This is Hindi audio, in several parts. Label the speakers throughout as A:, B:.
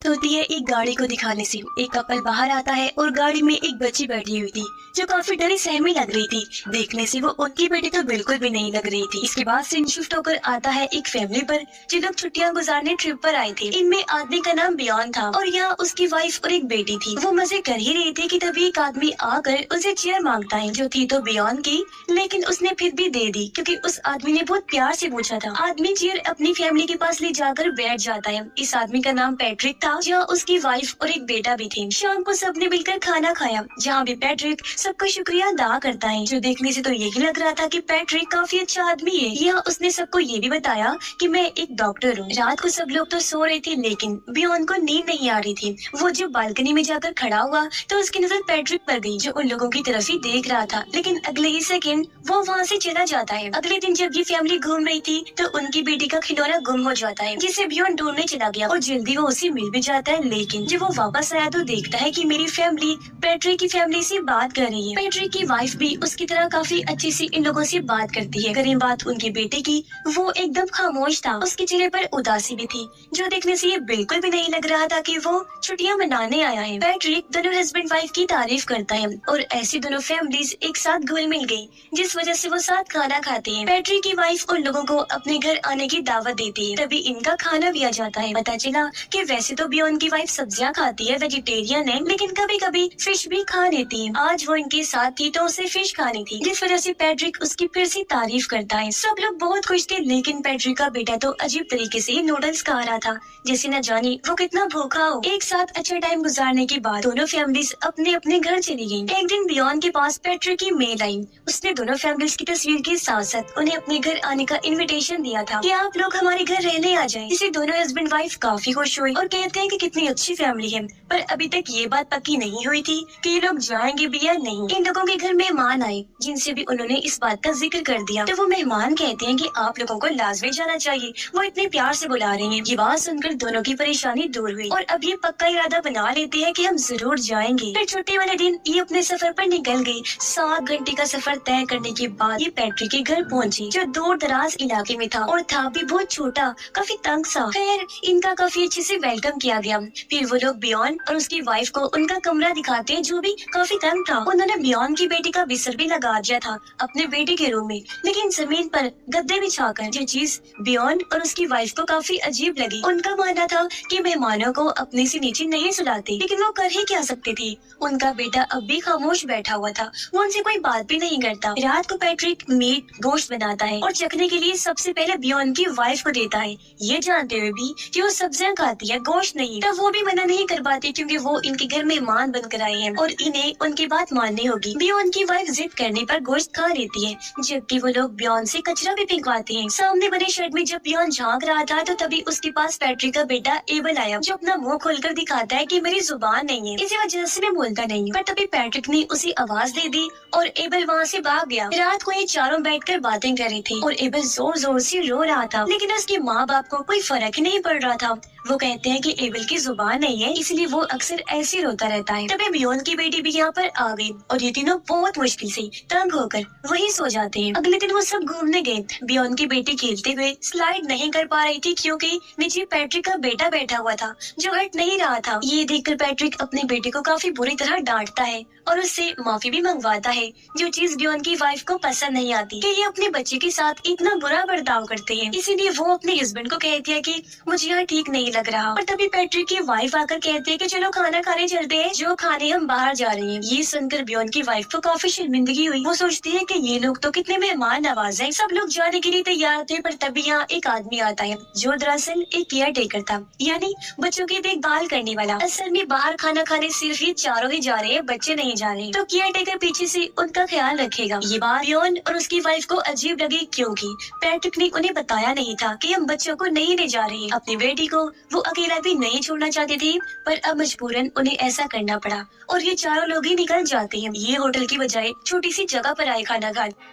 A: होती है एक गाड़ी को दिखाने से। एक कपल बाहर आता है और गाड़ी में एक बच्ची बैठी हुई थी जो काफी डरी सहमी लग रही थी। देखने से वो उनकी बेटी तो बिल्कुल भी नहीं लग रही थी। इसके बाद सीन शिफ्ट होकर आता है एक फैमिली पर जो लोग छुट्टियां गुजारने ट्रिप पर आए थे। इनमें आदमी का नाम बियॉन था और यहाँ उसकी वाइफ और एक बेटी थी। वो मजे कर ही रही थी कि तभी एक आदमी आकर उसे चेयर मांगता है जो थी तो बियॉन की, लेकिन उसने फिर भी दे दी क्योंकि उस आदमी ने बहुत प्यार से पूछा था। आदमी चेयर अपनी फैमिली के पास ले जाकर बैठ जाता है। इस आदमी का नाम पैट्रिक था जहाँ उसकी वाइफ और एक बेटा भी थे। शाम को सबने मिलकर खाना खाया जहाँ भी पैट्रिक सबका शुक्रिया अदा करता है जो देखने से तो यही लग रहा था कि पैट्रिक काफी अच्छा आदमी है। यहाँ उसने सबको ये भी बताया कि मैं एक डॉक्टर हूँ। रात को सब लोग तो सो रहे थे लेकिन बियॉन को नींद नहीं आ रही थी। वो जो बालकनी में जाकर खड़ा हुआ तो उसकी नजर पैट्रिक पर गई जो उन लोगों की तरफ ही देख रहा था, लेकिन अगले ही सेकंड वो वहाँ से चला जाता है। अगले दिन जब ये फैमिली घूम रही थी तो उनकी बेटी का खिलौना गुम हो जाता है जिसे बियॉन ढूंढने चला गया और जल्दी वो उसे मिल भी जाता है। लेकिन जब वो वापस आया तो देखता है कि मेरी फैमिली पैट्रिक की फैमिली से बात कर रही है। पैट्रिक की वाइफ भी उसकी तरह काफी अच्छी सी इन लोगों से बात करती है। करें बात उनके बेटे की, वो एकदम खामोश था। उसके चेहरे पर उदासी भी थी जो देखने से ये बिल्कुल भी नहीं लग रहा था कि वो छुट्टियां मनाने आया है। पैट्रिक दोनों हस्बैंड वाइफ की तारीफ करता है और ऐसी दोनों फैमिलीज एक साथ घुल मिल गई जिस वजह से वो साथ खाना खाते हैं। पैट्रिक की वाइफ उन लोगों को अपने घर आने की दावत देती है। तभी इनका खाना भी आ जाता है। पता चला कि वैसे तो बियॉन की वाइफ सब्जियां खाती है, वेजिटेरियन है, लेकिन कभी कभी फिश भी खा लेती है। आज वो इनके साथ थी तो उसे फिश खानी थी जिस वजह से पैट्रिक उसकी फिर से तारीफ करता है। सब लोग बहुत खुश थे लेकिन पैट्रिक का बेटा तो अजीब तरीके से नूडल्स खा रहा था जैसे न जाने वो कितना भूखा हो। एक साथ अच्छा टाइम गुजारने के बाद दोनों फैमिलीज अपने अपने घर चली गयी। एक दिन बियॉन के पास पैट्रिक की मेल आई। उसने दोनों फैमिलीज की तस्वीर के साथ साथ उन्हें अपने घर आने का इनविटेशन दिया था कि आप लोग हमारे घर रहने आ जाएं। इसे दोनों हस्बैंड वाइफ काफी खुश हुए और कहते हैं कि कितनी अच्छी फैमिली है, पर अभी तक ये बात पक्की नहीं हुई थी कि ये लोग जाएंगे भी या नहीं। इन लोगों के घर मेहमान आए जिनसे भी उन्होंने इस बात का जिक्र कर दिया तो वो मेहमान कहते हैं कि आप लोगों को लाजमी जाना चाहिए, वो इतने प्यार से बुला रहे हैं। ये बात सुनकर दोनों की परेशानी दूर हुई और अब ये पक्का इरादा बना लेते हैं कि हम जरूर जाएंगे। फिर छुट्टी वाले दिन ये अपने सफर पर निकल गई। 7 घंटे का सफर तय करने के बाद ये पैट्रिक के घर पहुंची जो दूर दराज इलाके में था और था भी बहुत छोटा, काफी तंग सा। खैर इनका काफी अच्छे से वेलकम किया गया। फिर वो लोग बियॉन और उसकी वाइफ को उनका कमरा दिखाते हैं जो भी काफी तंग था। उन्होंने बियॉन की बेटी का बिस्तर भी लगा दिया था अपने बेटे के रूम में, लेकिन जमीन पर गद्दे बिछाकर, जो चीज बियॉन और उसकी वाइफ को काफी अजीब लगी। उनका मानना था कि मेहमानों को अपने से नीचे नहीं सुलाते, लेकिन वो कर ही क्या सकते थे। उनका बेटा अब भी खामोश बैठा हुआ था, वो उनसे कोई बात भी नहीं करता। रात को पैट्रिक मीट गोश्त बनाता है और चखने के लिए सबसे पहले बियॉन की वाइफ को देता है, ये जानते हुए भी कि वो सब्जियां खाती है, गोश्त नहीं। तब वो भी मना नहीं कर पाती क्योंकि वो इनके घर मेहमान बनकर आए हैं और इन्हें उनकी बात माननी होगी। बियॉन की वाइफ जिद करने पर गोश्त खा लेती है जबकि वो लोग बियॉन से कचरा भी फेंकवाते हैं। सामने बने शेड में जब बियॉन झांक रहा था तो तभी उसके पास पैट्रिक का बेटा एबल आया जो अपना मुंह खोलकर दिखाता है कि मेरी जुबान नहीं है, इसी वजह से मैं बोलता नहीं हूँ। पर तभी पैट्रिक ने उसे आवाज दे दी और एबल वहाँ से भाग गया। रात को ये चारों बैठकर बातें कर रहे थे और एबल जोर जोर से रो रहा था, लेकिन उसके माँ बाप को कोई फर्क ही नहीं पड़ रहा था। वो कहते हैं कि एबल की जुबान नहीं है इसलिए वो अक्सर ऐसे रोता रहता है। तभी बियॉन की बेटी भी यहाँ पर आ गई और ये तीनों बहुत मुश्किल से तंग होकर वहीं सो जाते हैं। अगले दिन वो सब घूमने गए। बियॉन की बेटी खेलते हुए स्लाइड नहीं कर पा रही थी क्योंकि नीचे पैट्रिक का बेटा बैठा हुआ था जो हट नहीं रहा था। ये देखकर पैट्रिक अपने बेटे को काफी बुरी तरह डांटता है और उससे माफी भी मंगवाता है, जो चीज बियॉन की वाइफ को पसंद नहीं आती कि ये अपने बच्चे के साथ इतना बुरा बर्ताव करते हैं। इसीलिए वो अपने हस्बैंड को कहती है कि मुझे यहाँ ठीक नहीं लग रहा। और तभी पैट्रिक की वाइफ आकर कहती है कि चलो खाना खाने चलते हैं, जो खाने हम बाहर जा रहे हैं। ये सुनकर बियॉन की वाइफ को काफी शर्मिंदगी हुई। वो सोचती है कि ये लोग तो कितने मेहमान नवाज हैं। सब लोग जाने के लिए तैयार थे पर तभी यहाँ एक आदमी आता है जो दरअसल एक केयर टेकर था, यानी बच्चों की देखभाल करने वाला। असल में बाहर खाना खाने सिर्फ ये चारों ही जा रहे हैं, बच्चे नहीं जा रहे, तो केयर टेकर पीछे से उनका ख्याल रखेगा। ये बात बियॉन और उसकी वाइफ को अजीब लगी क्योंकि पैट्रिक ने उन्हें बताया नहीं था कि हम बच्चों को नहीं ले जा रहे। अपनी बेटी को वो अकेला भी नहीं छोड़ना चाहते थे पर अब मजबूरन उन्हें ऐसा करना पड़ा और ये चारों लोग ही निकल जाते हैं। ये होटल की बजाय छोटी सी जगह पर आए खाना खाने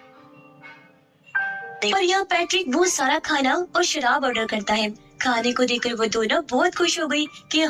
A: और यहाँ पैट्रिक बहुत सारा खाना और शराब ऑर्डर करता है। खाने को देखकर वो दोनों बहुत खुश हो गई कि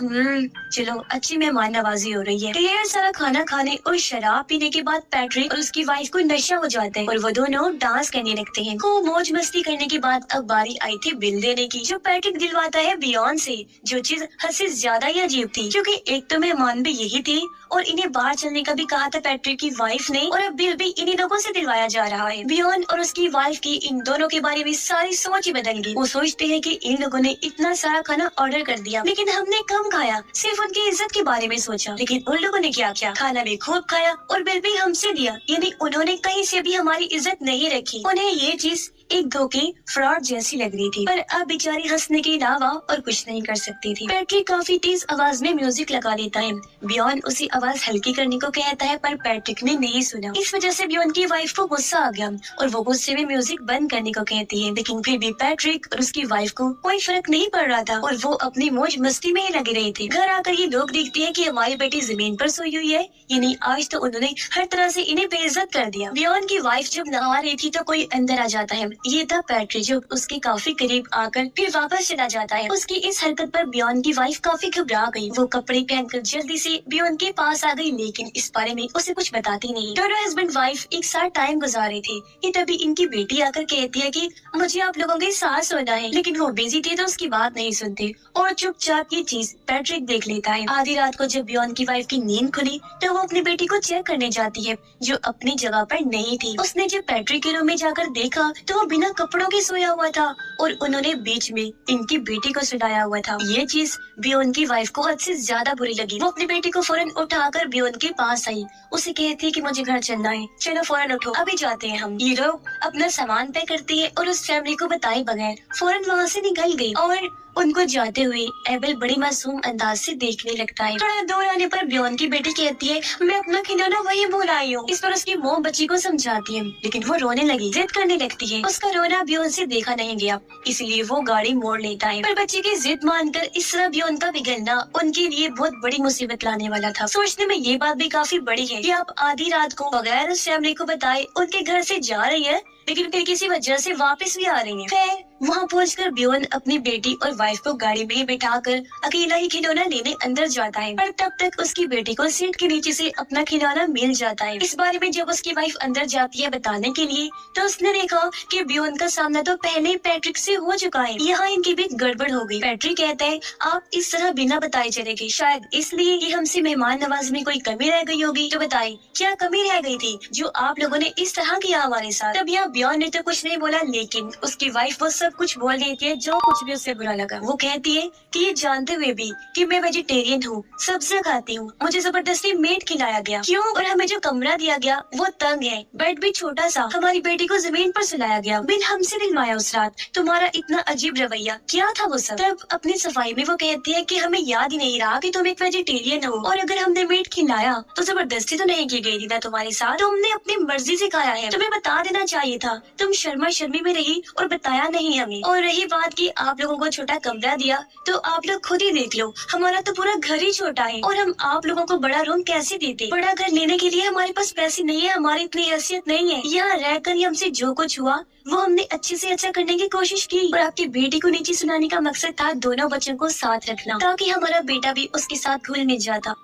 A: चलो अच्छी मेहमान नवाजी हो रही है। ढेर सारा खाना खाने और शराब पीने के बाद पैट्रिक और उसकी वाइफ को नशा हो जाता है और वो दोनों डांस करने लगते हैं। खूब मौज मस्ती करने के बाद अब बारी आई थी बिल देने की, जो पैट्रिक दिलवाता है बियॉन से, जो चीज हद से ज्यादा ही अजीब थी क्योंकि एक तो मेहमान भी यही थे और इन्हें बाहर चलने का भी कहा था पैट्रिक की वाइफ ने, और अब बिल भी इन्हीं लोगों से दिलवाया जा रहा है। बियॉन और उसकी वाइफ की इन दोनों के बारे में सारी सोच ही बदल गई। वो सोचते हैं कि इन लोगों ने इतना सारा खाना ऑर्डर कर दिया लेकिन हमने कम खाया, सिर्फ उनकी इज्जत के बारे में सोचा। लेकिन उन लोगों ने क्या किया, खाना भी खूब खाया और बिल भी हमसे दिया, यानी उन्होंने कहीं से भी हमारी इज्जत नहीं रखी। उन्हें ये चीज एक धोखे फ्रॉड जैसी लग रही थी, पर अब बेचारी हंसने के अलावा और कुछ नहीं कर सकती थी। पैट्रिक काफी तेज आवाज में म्यूजिक लगा देता है। बियॉन उसी आवाज हल्की करने को कहता है पर पैट्रिक ने नहीं सुना। इस वजह से बियॉन की वाइफ को गुस्सा आ गया और वो गुस्से में म्यूजिक बंद करने को कहती है, लेकिन फिर भी पैट्रिक और उसकी वाइफ को कोई फर्क नहीं पड़ रहा था और वो अपनी मौज मस्ती में ही लगे रहे थे। घर आकर ये लोग देखते हैं कि हमारी बेटी जमीन पर सोई हुई है, यानी आज तो उन्होंने हर तरह से इन्हें बेइज्जत कर दिया। बियॉन की वाइफ जब नहा रही थी तो कोई अंदर आ जाता है। ये था पैट्रिक जो उसके काफी करीब आकर फिर वापस चला जाता है। उसकी इस हरकत पर बियॉन की वाइफ काफी घबरा गई। वो कपड़े पहनकर जल्दी से बियॉन के पास आ गई लेकिन इस बारे में उसे कुछ बताती नहीं। दोनों हस्बैंड वाइफ एक साथ टाइम गुजार रहे थे कि तभी इनकी बेटी आकर कहती है कि मुझे आप लोगों के साथ सोना है, लेकिन वो बिजी थे तो उसकी बात नहीं सुनते और चुपचाप ये चीज पैट्रिक देख लेता है। आधी रात को जब बियॉन की वाइफ की नींद खुली तो वो अपनी बेटी को चेक करने जाती है जो अपनी जगह पर नहीं थी। उसने जब पैट्रिक के रूम में जाकर देखा तो वो बिना कपड़ों के सोया हुआ था और उन्होंने बीच में इनकी बेटी को सुलाया हुआ था। ये चीज बियॉन की वाइफ को हद से ज्यादा बुरी लगी। वो अपनी बेटी को फौरन उठाकर बियॉन के पास आई। उसे कहती है कि मुझे घर चलना है, चलो फौरन उठो, अभी जाते हैं हम। ये लोग अपना सामान पैक करती है और उस फैमिली को बताए बगैर फौरन वहाँ से निकल गई और उनको जाते हुए एबल बड़ी मासूम अंदाज से देखने लगता है। थोड़ा दूर आने पर बियॉन की बेटी कहती है मैं अपना खिलौना वही भूल आई हूँ। इस पर उसकी मोम बच्ची को समझाती है लेकिन वो रोने लगी, जिद करने लगती है। उसका रोना बियॉन से देखा नहीं गया इसलिए वो गाड़ी मोड़ लेता है, पर बच्ची की जिद मानकर इस तरह बियॉन का बिगड़ना उनके लिए बहुत बड़ी मुसीबत लाने वाला था। सोचने में ये बात भी काफी बड़ी है कि आप आधी रात को बगैर उस फैमिली को बताए उनके घर से जा रही है लेकिन फिर किसी वजह से वापस भी आ रही है। फिर वहाँ पहुंचकर बियॉन अपनी बेटी और वाइफ को गाड़ी में बिठाकर अकेला ही खिलौना लेने अंदर जाता है, पर तब तक उसकी बेटी को सीट के नीचे से अपना खिलौना मिल जाता है। इस बारे में जब उसकी वाइफ अंदर जाती है बताने के लिए तो उसने देखा कि बियॉन का सामना तो पहले ही पैट्रिक से हो चुका है। यहाँ इनकी भी गड़बड़ हो गई। पैट्रिक कहता है आप इस तरह बिना बताए चले गए, शायद इसलिए कि हमसे मेहमान नवाजी में कोई कमी रह गई होगी। तो बताइए क्या कमी रह गई थी जो आप लोगों ने इस तरह किया हमारे साथ। तब यहाँ बियॉन ने तो कुछ नहीं बोला लेकिन उसकी वाइफ वो सब कुछ बोल देती है जो कुछ भी उससे बुरा लगा। वो कहती है कि ये जानते हुए भी कि मैं वेजिटेरियन हूँ, सब्जियां खाती हूँ, मुझे जबरदस्ती मीट खिलाया गया क्यों, और हमें जो कमरा दिया गया वो तंग है, बेड भी छोटा सा, हमारी बेटी को जमीन पर सुलाया गया, बिल हमसे दिलवाया उस रात, तुम्हारा इतना अजीब रवैया क्या था वो सब। तब अपनी सफाई में वो कहती है कि हमें याद ही नहीं रहा कि तुम एक वेजिटेरियन हो और अगर हमने मीट खिलाया तो जबरदस्ती तो नहीं की गई थी ना तुम्हारे साथ, तुमने अपनी मर्जी से खाया है, तुम्हें बता देना चाहिए था, तुम शर्मा शर्मी में रही और बताया नहीं हमें। और रही बात की आप लोगों को छोटा कमरा दिया तो आप लोग खुद ही देख लो, हमारा तो पूरा घर ही छोटा है और हम आप लोगों को बड़ा रूम कैसे देते। बड़ा घर लेने के लिए हमारे पास पैसे नहीं है, हमारी इतनी हैसियत नहीं है। यहाँ रहकर ही हमसे जो कुछ हुआ वो हमने अच्छे से अच्छा करने की कोशिश की और आपकी बेटी को नीचे सुनाने का मकसद था दोनों बच्चों को साथ रखना ताकि हमारा बेटा भी उसके साथ घुल मिल जाता।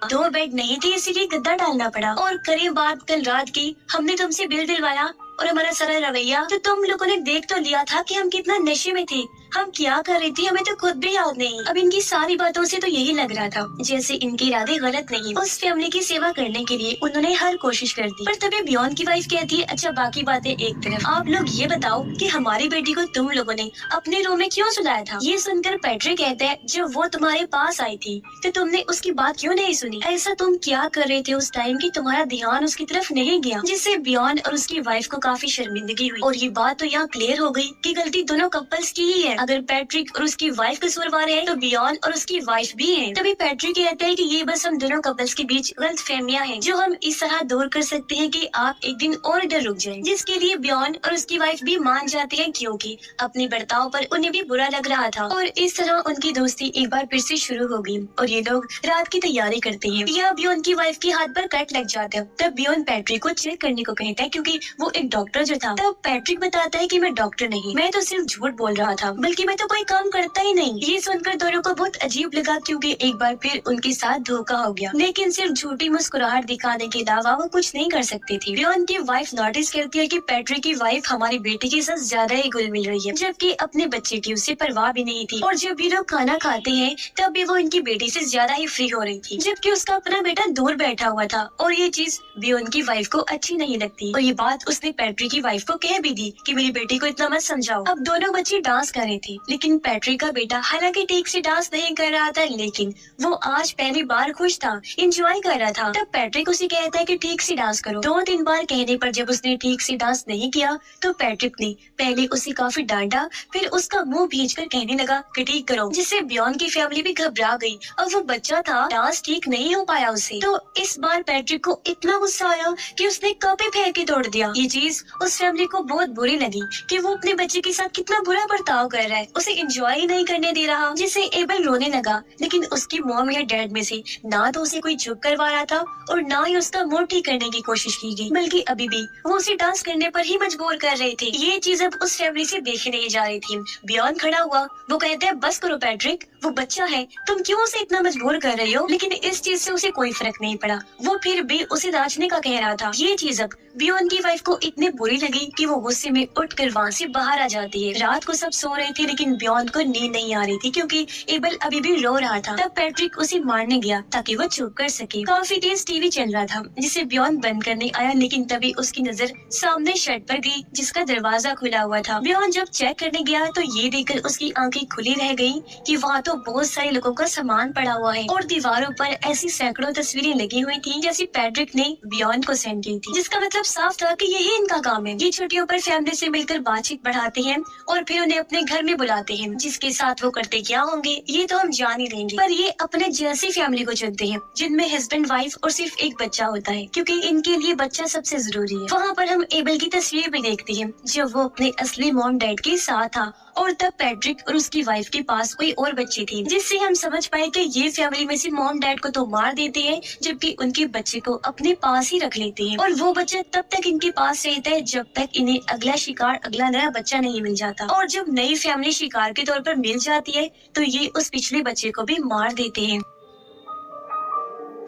A: 2 बेड नहीं थे इसीलिए गद्दा डालना पड़ा। और करीब बात कल रात की हमने तुमसे बिल दिलवाया और हमारा सारा रवैया तो तुम लोगों ने देख तो लिया था कि हम कितना नशे में थे, हम क्या कर रही थी हमें तो खुद भी याद नहीं। अब इनकी सारी बातों से तो यही लग रहा था जैसे इनके इरादे गलत नहीं। उस फैमिली की सेवा करने के लिए उन्होंने हर कोशिश कर दी। पर तभी बियॉन की वाइफ कहती है अच्छा बाकी बातें एक तरफ, आप लोग ये बताओ कि हमारी बेटी को तुम लोगों ने अपने रूम में क्यों सुलाया था। ये सुनकर पैट्रिक कहता है जब वो तुम्हारे पास आई थी तो तुमने उसकी बात क्यों नहीं सुनी, ऐसा तुम क्या कर रहे थे उस टाइम की तुम्हारा ध्यान उसकी तरफ नहीं गया, जिससे बियॉन और उसकी वाइफ को काफी शर्मिंदगी हुई। और ये बात तो यहाँ क्लियर हो गई कि गलती दोनों कपल्स की ही है। अगर पैट्रिक और उसकी वाइफ कसूरवार है तो बियॉन और उसकी वाइफ भी है। तभी पैट्रिक कहता है कि ये बस हम दोनों कपल्स के बीच गलतफहमियां हैं जो हम इस तरह दूर कर सकते हैं कि आप एक दिन और इधर रुक जाएं। जिसके लिए बियॉन और उसकी वाइफ भी मान जाते हैं क्योंकि अपने बर्ताव पर उन्हें भी बुरा लग रहा था और इस तरह उनकी दोस्ती एक बार फिर से शुरू हो गई और ये लोग रात की तैयारी करते हैं। यह बियॉन की वाइफ के हाथ पर कट लग जाता है। तब बियॉन पैट्रिक को चेक करने को कहता है क्योंकि वो एक डॉक्टर जो था। तब पैट्रिक बताता है कि मैं डॉक्टर नहीं, मैं तो सिर्फ झूठ बोल रहा था, बल्कि मैं तो कोई काम करता ही नहीं। ये सुनकर दोनों को बहुत अजीब लगा क्योंकि एक बार फिर उनके साथ धोखा हो गया, लेकिन सिर्फ झूठी मुस्कुराहट दिखाने के अलावा वो कुछ नहीं कर सकती थी। बियॉन की वाइफ नोटिस करती है कि पैट्रिक की वाइफ हमारी बेटी के साथ ज्यादा ही घुल मिल रही है, जबकि अपने बच्चे की उसे परवाह भी नहीं थी। और जब ये लोग खाना खाते हैं तब भी वो इनकी बेटी से ज्यादा ही फ्री हो रही थी, जबकि उसका अपना बेटा दूर बैठा हुआ था। और ये चीज बियॉन की वाइफ को अच्छी नहीं लगती और ये बात उसने पैट्रिक की वाइफ को कह भी दी कि मेरी बेटी को इतना मत समझाओ। अब दोनों बच्चे डांस कर रहे थे, लेकिन पैट्रिक का बेटा हालांकि ठीक से डांस नहीं कर रहा था, लेकिन वो आज पहली बार खुश था, एंजॉय कर रहा था। तब पैट्रिक उसे कहता है कि ठीक से डांस करो। 2-3 बार कहने पर जब उसने ठीक से डांस नहीं किया तो पैट्रिक ने पहले उसे काफी डांटा, फिर उसका मुंह भींचकर कहने लगा कि ठीक करो, जिससे बियॉन की फैमिली भी घबरा गई। अब वो बच्चा था, डांस ठीक नहीं हो पाया उसे। तो इस बार पैट्रिक को इतना गुस्सा आया कि उसने कप ही फेंक के तोड़ दिया। ये चीज उस फैमिली को बहुत बुरी लगी कि वो अपने बच्चे के साथ कितना बुरा बर्ताव कर रहा है, उसे एंजॉय ही नहीं करने दे रहा, जिससे एबल रोने लगा। लेकिन उसकी मॉम या डैड में से ना तो उसे कोई चुप करवा रहा था और ना ही उसका मूड ठीक करने की कोशिश की गई, बल्कि अभी भी वो उसे डांस करने पर ही मजबूर कर रहे थे। ये चीज अब उस फैमिली से देखी नहीं जा रही थी। बियॉन खड़ा हुआ, वो कहते हैं बस करो पैट्रिक, वो बच्चा है, तुम क्यों उसे इतना मजबूर कर रहे हो। लेकिन इस चीज से उसे कोई फर्क नहीं पड़ा, वो फिर भी उसे नाचने का कह रहा था। ये चीज अब बियॉन की वाइफ को इतनी बुरी लगी कि वो गुस्से में उठकर वहाँ से बाहर आ जाती है। रात को सब सो रहे थे, लेकिन बियॉन को नींद नहीं आ रही थी क्योंकि एबल अभी भी रो रहा था। तब पैट्रिक उसे मारने गया ताकि वो चुप कर सके। काफी तेज टीवी चल रहा था जिसे बियॉन बंद करने आया, लेकिन तभी उसकी नजर सामने शर्ट पर गई जिसका दरवाजा खुला हुआ था। बियॉन जब चेक करने गया तो ये देखकर उसकी आंखें खुली रह गयी कि वहाँ तो बहुत सारे लोगों का सामान पड़ा हुआ है और दीवारों पर ऐसी सैकड़ों तस्वीरें लगी हुई थी जैसी पैट्रिक ने बियॉन को सेंड की थी, जिसका मतलब साफ था कि यही इनका काम है। ये छुट्टियों पर फैमिली से मिलकर बातचीत बढ़ाते हैं और फिर उन्हें अपने घर में बुलाते हैं। जिसके साथ वो करते क्या होंगे ये तो हम जान ही लेंगे, पर ये अपने जैसी फैमिली को चुनते हैं जिनमें हस्बैंड वाइफ और सिर्फ एक बच्चा होता है, क्योंकि इनके लिए बच्चा सबसे जरूरी है। वहाँ पर हम एबल की तस्वीर भी देखते हैं जब वो अपने असली मॉम डैड के साथ था और तब पैट्रिक और उसकी वाइफ के पास कोई और बच्ची थी, जिससे हम समझ पाए कि ये फैमिली में से मॉम डैड को तो मार देते हैं जबकि उनके बच्चे को अपने पास ही रख लेते हैं और वो बच्चा तब तक इनके पास रहता है जब तक इन्हें अगला शिकार, अगला नया बच्चा नहीं मिल जाता। और जब नई फैमिली शिकार के तौर पर मिल जाती है तो ये उस पिछले बच्चे को भी मार देते हैं।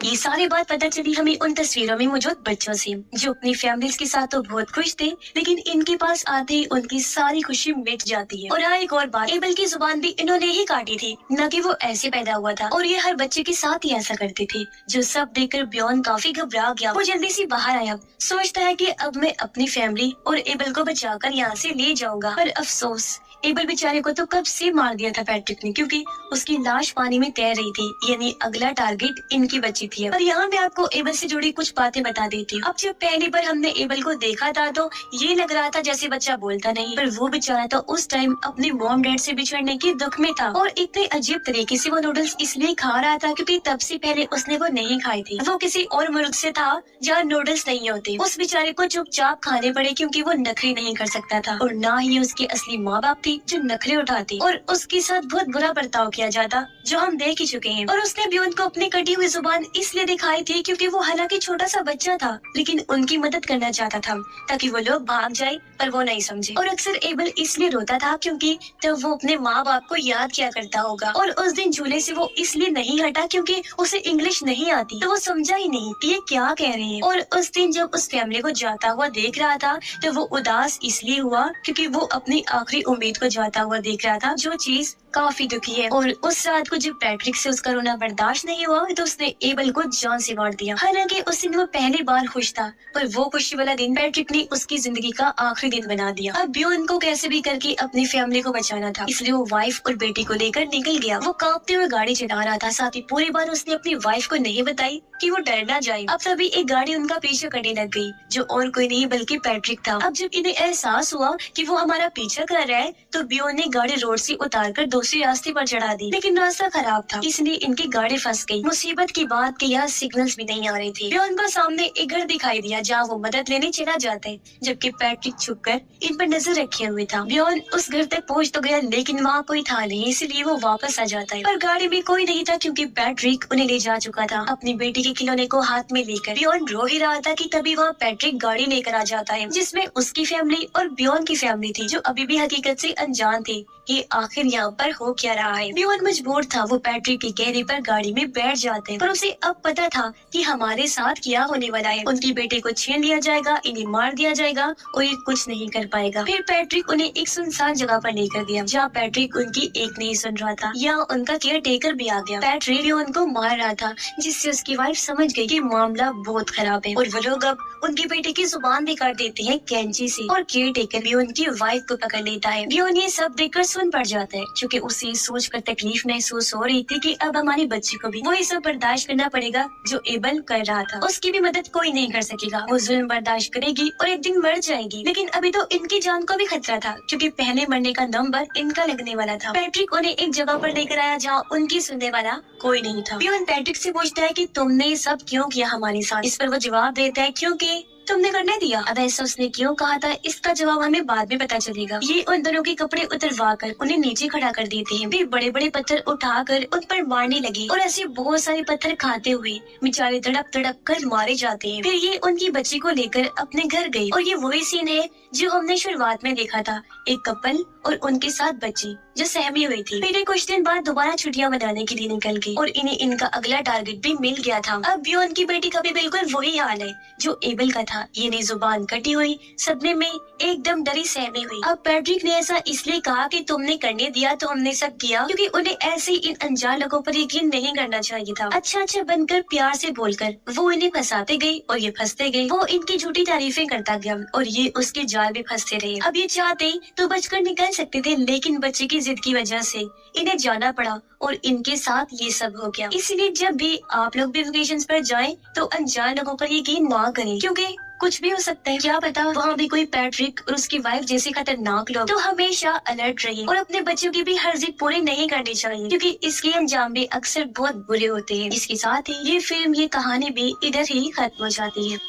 A: ये सारी बात पता चली हमें उन तस्वीरों में मौजूद बच्चों से जो अपनी फैमिलीज के साथ तो बहुत खुश थे, लेकिन इनके पास आते ही उनकी सारी खुशी मिट जाती है। और हाँ, एक और बात, एबल की जुबान भी इन्होंने ही काटी थी, न कि वो ऐसे पैदा हुआ था। और ये हर बच्चे के साथ ही ऐसा करते थे। जो सब देखकर बियॉन काफी घबरा गया। वो जल्दी से बाहर आया, सोचता है कि अब मैं अपनी फैमिली और एबल को बचाकर यहाँ से ले जाऊंगा। पर अफसोस, एबल बेचारे को तो कब से मार दिया था पैट्रिक ने, क्योंकि उसकी लाश पानी में तैर रही थी, यानी अगला टारगेट इनकी बच्ची थी। और यहाँ मैं आपको एबल से जुड़ी कुछ बातें बता देती हूँ। अब जब पहली बार हमने एबल को देखा था तो ये लग रहा था जैसे बच्चा बोलता नहीं, पर वो बेचारा तो उस टाइम अपने मॉम डैड से बिछड़ने के दुख में था और इतने अजीब तरीके से वो नूडल्स इसलिए खा रहा था क्योंकि तब से पहले उसने वो नहीं खाई थी। वो किसी और मुल्क से था जहाँ नूडल्स नहीं होते। उस बेचारे को चुपचाप खाने पड़े क्योंकि वो नखरे नहीं कर सकता था और ना ही उसके असली माँ बाप थी जो नखरे उठाते और उसके साथ बहुत बुरा बर्ताव किया जाता, जो हम देख ही चुके हैं। और उसने भी उनको अपनी कटी हुई जुबान इसलिए दिखाई थी क्योंकि वो हालांकि छोटा सा बच्चा था, लेकिन उनकी मदद करना चाहता था ताकि वो लोग भाग जाए, पर वो नहीं समझे। और अक्सर एबल इसलिए रोता था क्योंकि तब वो अपने माँ बाप को याद किया करता होगा। और उस दिन झूले से वो इसलिए नहीं हटा क्योंकि उसे इंग्लिश नहीं आती, तो वो समझा ही नहीं कि ये क्या कह रहे हैं। और उस दिन जब उस फैमिली को जाता हुआ देख रहा था तो वो उदास इसलिए हुआ क्योंकि वो अपनी आखिरी उम्मीद को जाता हुआ देख रहा था, जो चीज काफी दुखी है। और उस रात को जब पैट्रिक से उसका रोना बर्दाश्त नहीं हुआ तो उसने एबल को जान से मार दिया। हालांकि उस दिन वो पहली बार खुश था, पर वो खुशी वाला दिन पैट्रिक ने उसकी जिंदगी का आखिरी दिन बना दिया। अब बियॉन को कैसे भी करके अपनी फैमिली को बचाना था, इसलिए वो वाइफ और बेटी को लेकर निकल गया। वो कांपते हुए गाड़ी चला रहा था, साथ ही पूरी बात उसने अपनी वाइफ को नहीं बताई कि वो डर ना जाए। अब तभी एक गाड़ी उनका पीछे करने लग गई, जो और कोई नहीं बल्कि पैट्रिक था। अब जब इन्हें एहसास हुआ कि वो हमारा पीछा कर रहा है तो बियोन ने गाड़ी रोड से उतारकर दूसरे रास्ते पर चढ़ा दी, लेकिन रास्ता खराब था इसलिए इनकी गाड़ी फंस गई। मुसीबत की बात कि यहाँ सिग्नल्स भी नहीं आ रहे थे। बियोन को सामने एक घर दिखाई दिया जहाँ वो मदद लेने चला जाता है, जबकि पैट्रिक छुपकर इन पर नजर रखे हुए था। बियोन उस घर तक पहुँच तो गया लेकिन वहाँ कोई था नहीं, इसलिए वो वापस आ जाता है। पर गाड़ी में कोई नहीं था क्योंकि पैट्रिक उन्हें ले जा चुका था अपनी बेटी के खिलौने को हाथ में लेकर। बियोन रो ही रहा था कि तभी वहाँ पैट्रिक गाड़ी लेकर आ जाता है जिसमें उसकी फैमिली और बियोन की फैमिली थी, जो अभी भी हकीकत से अनजान थी कि आखिर यहाँ पर हो क्या रहा है। बियोन मजबूर था, वो पैट्रिक के कहने पर गाड़ी में बैठ जाते हैं, पर उसे अब पता था कि हमारे साथ क्या होने वाला है। उनकी बेटे को छीन लिया जाएगा, इन्हें मार दिया जाएगा और ये कुछ नहीं कर पाएगा। फिर पैट्रिक उन्हें एक सुनसान जगह पर लेकर गया जहाँ पैट्रिक उनकी एक नहीं सुन रहा था। यहाँ उनका केयर टेकर भी आ गया। पैट्रिक बियोन को मार रहा था जिससे उसकी वाइफ समझ गई कि मामला बहुत खराब है और वो लोग अब उनकी बेटे की जुबान भी काट देते हैं कैंची से और केयर टेकर भी उनकी वाइफ को पकड़ लेता है। बियोन ये सब देखकर सुन पड़ जाता है क्योंकि उसे सोचकर तकलीफ महसूस हो रही थी कि अब हमारे बच्चे को भी वही सब बर्दाश्त करना पड़ेगा जो एबल कर रहा था। उसकी भी मदद कोई नहीं कर सकेगा, वो जुल्म बर्दाश्त करेगी और एक दिन मर जाएगी। लेकिन अभी तो इनकी जान को भी खतरा था क्योंकि पहले मरने का नंबर इनका लगने वाला था। पैट्रिक उन्हें एक जगह पर लेकर आया जहाँ उनकी सुनने वाला कोई नहीं था। बियोन पैट्रिक से पूछता है कि तुमने ये सब क्यों किया हमारे साथ। इस पर वो जवाब देता है क्योंकि तुमने करने दिया। अब ऐसा उसने क्यों कहा था इसका जवाब हमें बाद में पता चलेगा। ये उन दोनों के कपड़े उतरवा कर उन्हें नीचे खड़ा कर देते हैं। फिर बड़े बड़े पत्थर उठाकर उन पर मारने लगे और ऐसे बहुत सारे पत्थर खाते हुए बेचारे तड़प तड़प कर मारे जाते हैं। फिर ये उनकी बच्ची को लेकर अपने घर गए और ये वही सीन है जो हमने शुरुआत में देखा था, एक कपल और उनके साथ बच्ची जो सहमी हुई थी। फिर कुछ दिन बाद दोबारा छुट्टियां मनाने के लिए निकल गई और इन्हें इनका अगला टारगेट भी मिल गया था। अब भी उनकी बेटी का भी बिल्कुल वही हाल है जो एबल का था। ये ने जुबान कटी हुई, सदमे में एकदम डरी सहमी हुई। अब पैट्रिक ने ऐसा इसलिए कहा कि तुमने करने दिया तो हमने सब किया क्योंकि उन्हें ऐसे इन अनजान लोगों पर यकीन नहीं करना चाहिए था। अच्छा अच्छा बनकर प्यार से बोलकर वो इन्हें फंसाते गई और ये फंसते गए। वो इनकी झूठी तारीफें करता गया और ये उसके जाल में फंसते रहे। अब ये चाहते तो बचकर निकल सकते थे लेकिन बच्चे की जिद की वजह से इन्हें जाना पड़ा और इनके साथ ये सब हो गया। इसलिए जब भी आप लोग भी वेकेशंस पर जाएं तो अनजान लोगों पर यकीन ना करें क्योंकि कुछ भी हो सकता है। क्या पता वहाँ भी कोई पैट्रिक और उसकी वाइफ जैसे खतरनाक लोग। तो हमेशा अलर्ट रहिए और अपने बच्चों की भी हर जिद पूरी नहीं करनी चाहिए क्योंकि इसके अंजाम भी अक्सर बहुत बुरे होते हैं। इसके साथ ही ये फिल्म, ये कहानी भी इधर ही खत्म हो जाती है।